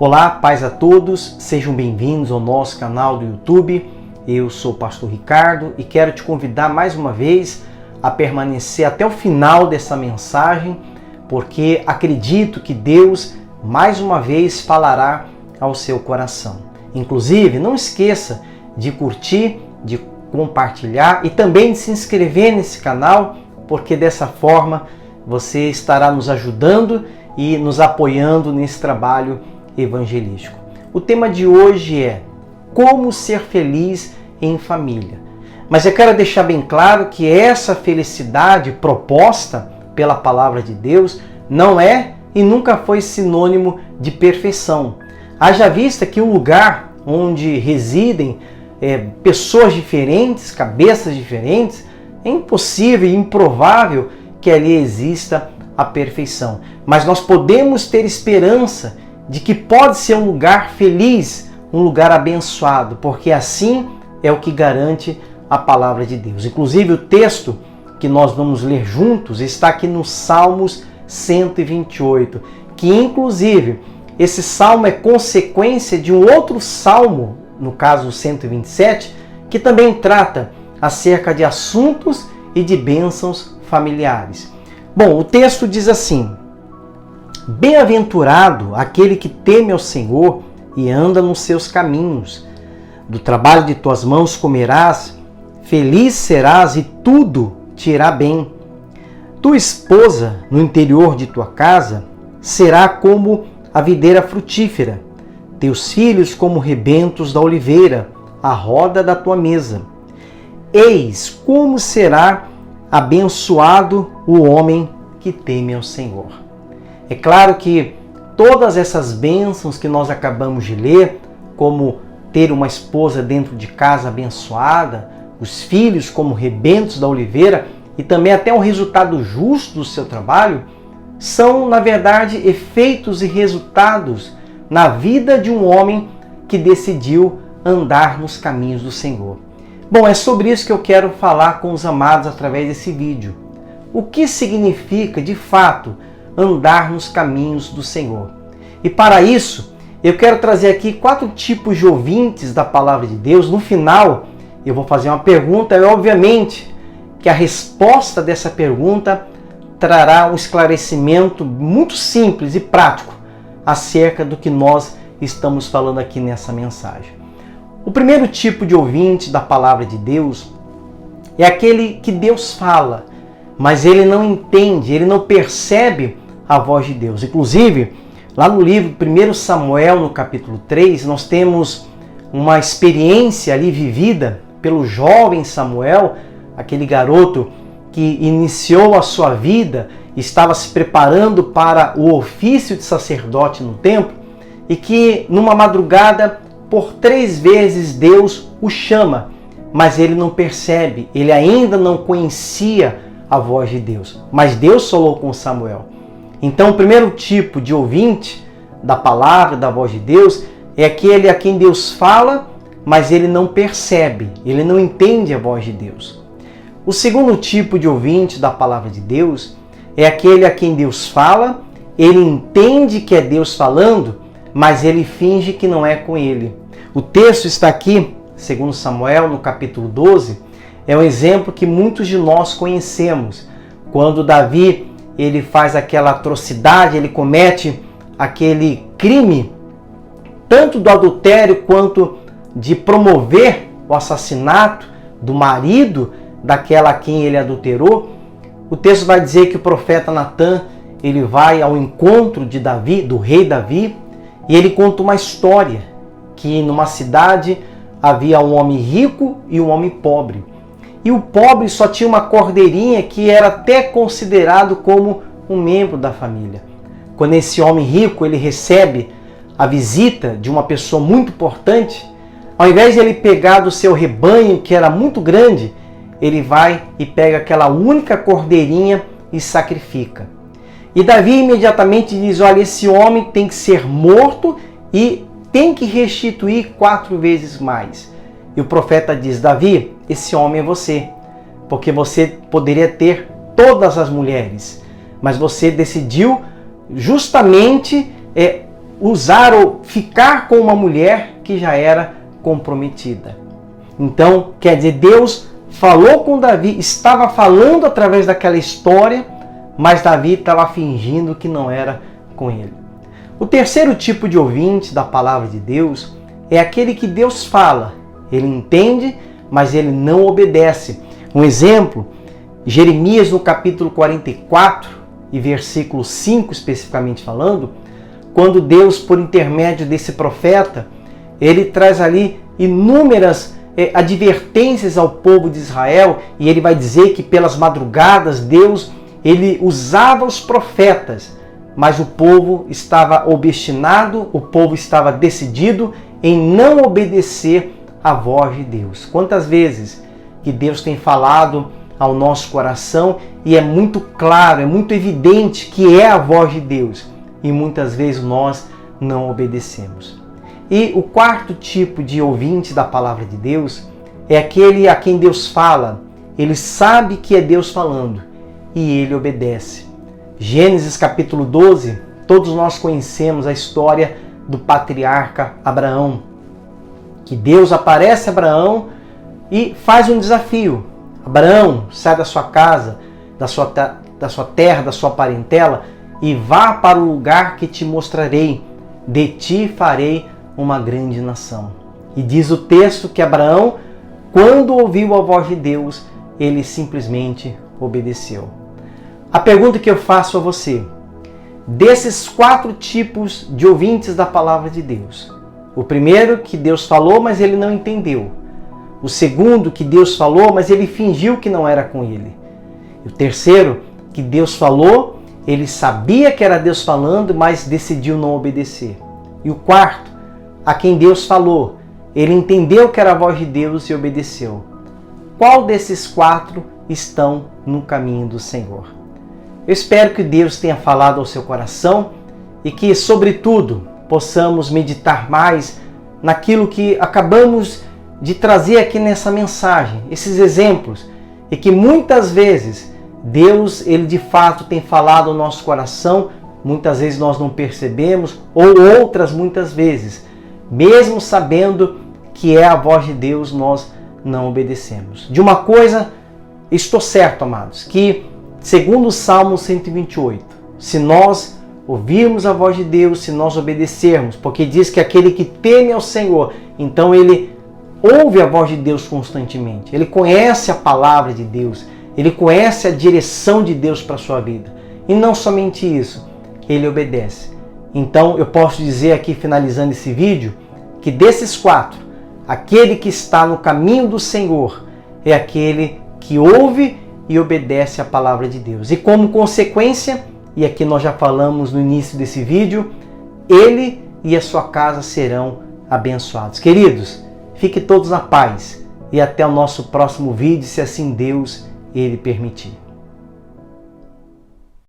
Olá, paz a todos, sejam bem-vindos ao nosso canal do YouTube. Eu sou o pastor Ricardo e quero te convidar mais uma vez a permanecer até o final dessa mensagem, porque acredito que Deus mais uma vez falará ao seu coração. Inclusive, não esqueça de curtir, de compartilhar e também de se inscrever nesse canal, porque dessa forma você estará nos ajudando e nos apoiando nesse trabalho evangelístico. O tema de hoje é como ser feliz em família. Mas eu quero deixar bem claro que essa felicidade proposta pela palavra de Deus não é e nunca foi sinônimo de perfeição. Haja vista que o lugar onde residem pessoas diferentes, cabeças diferentes, é impossível e improvável que ali exista a perfeição. Mas nós podemos ter esperança de que pode ser um lugar feliz, um lugar abençoado, porque assim é o que garante a palavra de Deus. Inclusive o texto que nós vamos ler juntos está aqui no Salmos 128, que inclusive esse salmo é consequência de um outro salmo, no caso 127, que também trata acerca de assuntos e de bênçãos familiares. Bom, o texto diz assim: bem-aventurado aquele que teme ao Senhor e anda nos seus caminhos. Do trabalho de tuas mãos comerás, feliz serás e tudo te irá bem. Tua esposa no interior de tua casa será como a videira frutífera, teus filhos como rebentos da oliveira, à roda da tua mesa. Eis como será abençoado o homem que teme ao Senhor. É claro que todas essas bênçãos que nós acabamos de ler, como ter uma esposa dentro de casa abençoada, os filhos como rebentos da oliveira e também até um resultado justo do seu trabalho, são, na verdade, efeitos e resultados na vida de um homem que decidiu andar nos caminhos do Senhor. Bom, é sobre isso que eu quero falar com os amados através desse vídeo. O que significa, de fato, andar nos caminhos do Senhor? E para isso, eu quero trazer aqui 4 tipos de ouvintes da palavra de Deus. No final, eu vou fazer uma pergunta e, obviamente, que a resposta dessa pergunta trará um esclarecimento muito simples e prático acerca do que nós estamos falando aqui nessa mensagem. O primeiro tipo de ouvinte da palavra de Deus é aquele que Deus fala, mas ele não entende, ele não percebe a voz de Deus. Inclusive, lá no livro 1 Samuel, no capítulo 3, nós temos uma experiência ali vivida pelo jovem Samuel, aquele garoto que iniciou a sua vida, estava se preparando para o ofício de sacerdote no templo, e que numa madrugada, por 3 vezes Deus o chama, mas ele não percebe, ele ainda não conhecia a voz de Deus. Mas Deus falou com Samuel. Então o primeiro tipo de ouvinte da palavra, da voz de Deus, é aquele a quem Deus fala, mas ele não percebe, ele não entende a voz de Deus. O segundo tipo de ouvinte da palavra de Deus é aquele a quem Deus fala, ele entende que é Deus falando, mas ele finge que não é com ele. O texto está aqui, segundo Samuel, no capítulo 12, é um exemplo que muitos de nós conhecemos. Quando Davi ele faz aquela atrocidade, ele comete aquele crime, tanto do adultério quanto de promover o assassinato do marido daquela a quem ele adulterou. O texto vai dizer que o profeta Natã ele vai ao encontro de Davi, do rei Davi, e ele conta uma história que numa cidade havia um homem rico e um homem pobre. E o pobre só tinha uma cordeirinha que era até considerado como um membro da família. Quando esse homem rico ele recebe a visita de uma pessoa muito importante, ao invés de ele pegar do seu rebanho, que era muito grande, ele vai e pega aquela única cordeirinha e sacrifica. E Davi imediatamente diz: olha, esse homem tem que ser morto e tem que restituir 4 vezes mais. E o profeta diz: Davi, esse homem é você, porque você poderia ter todas as mulheres, mas você decidiu justamente usar ou ficar com uma mulher que já era comprometida. Então, quer dizer, Deus falou com Davi, estava falando através daquela história, mas Davi estava fingindo que não era com ele. O terceiro tipo de ouvinte da palavra de Deus é aquele que Deus fala. Ele entende, mas ele não obedece. Um exemplo, Jeremias no capítulo 44 e versículo 5 especificamente falando, quando Deus, por intermédio desse profeta, ele traz ali inúmeras advertências ao povo de Israel, e ele vai dizer que pelas madrugadas Deus ele usava os profetas, mas o povo estava obstinado, o povo estava decidido em não obedecer à voz de Deus. Quantas vezes que Deus tem falado ao nosso coração e é muito claro, é muito evidente que é a voz de Deus, e muitas vezes nós não obedecemos. E o quarto tipo de ouvinte da palavra de Deus é aquele a quem Deus fala, ele sabe que é Deus falando e ele obedece. Gênesis capítulo 12, todos nós conhecemos a história do patriarca Abraão, que Deus aparece a Abraão e faz um desafio. Abraão, sai da sua casa, da sua terra, da sua parentela e vá para o lugar que te mostrarei. De ti farei uma grande nação. E diz o texto que Abraão, quando ouviu a voz de Deus, ele simplesmente obedeceu. A pergunta que eu faço a você, desses 4 tipos de ouvintes da palavra de Deus, o primeiro que Deus falou, mas ele não entendeu. O segundo que Deus falou, mas ele fingiu que não era com ele. E o terceiro que Deus falou, ele sabia que era Deus falando, mas decidiu não obedecer. E o quarto, a quem Deus falou, ele entendeu que era a voz de Deus e obedeceu. Qual desses 4 estão no caminho do Senhor? Eu espero que Deus tenha falado ao seu coração e que, sobretudo, possamos meditar mais naquilo que acabamos de trazer aqui nessa mensagem, esses exemplos, e que muitas vezes Deus, ele de fato tem falado ao nosso coração, muitas vezes nós não percebemos, ou outras muitas vezes, mesmo sabendo que é a voz de Deus, nós não obedecemos. De uma coisa, estou certo, amados, que segundo o Salmo 128, se nós ouvirmos a voz de Deus, se nós obedecermos, porque diz que aquele que teme ao Senhor, então ele ouve a voz de Deus constantemente, ele conhece a palavra de Deus, ele conhece a direção de Deus para a sua vida. E não somente isso, ele obedece. Então eu posso dizer aqui, finalizando esse vídeo, que desses 4, aquele que está no caminho do Senhor é aquele que ouve e obedece a palavra de Deus. E como consequência, e aqui nós já falamos no início desse vídeo, ele e a sua casa serão abençoados. Queridos, fiquem todos na paz e até o nosso próximo vídeo, se assim Deus ele permitir.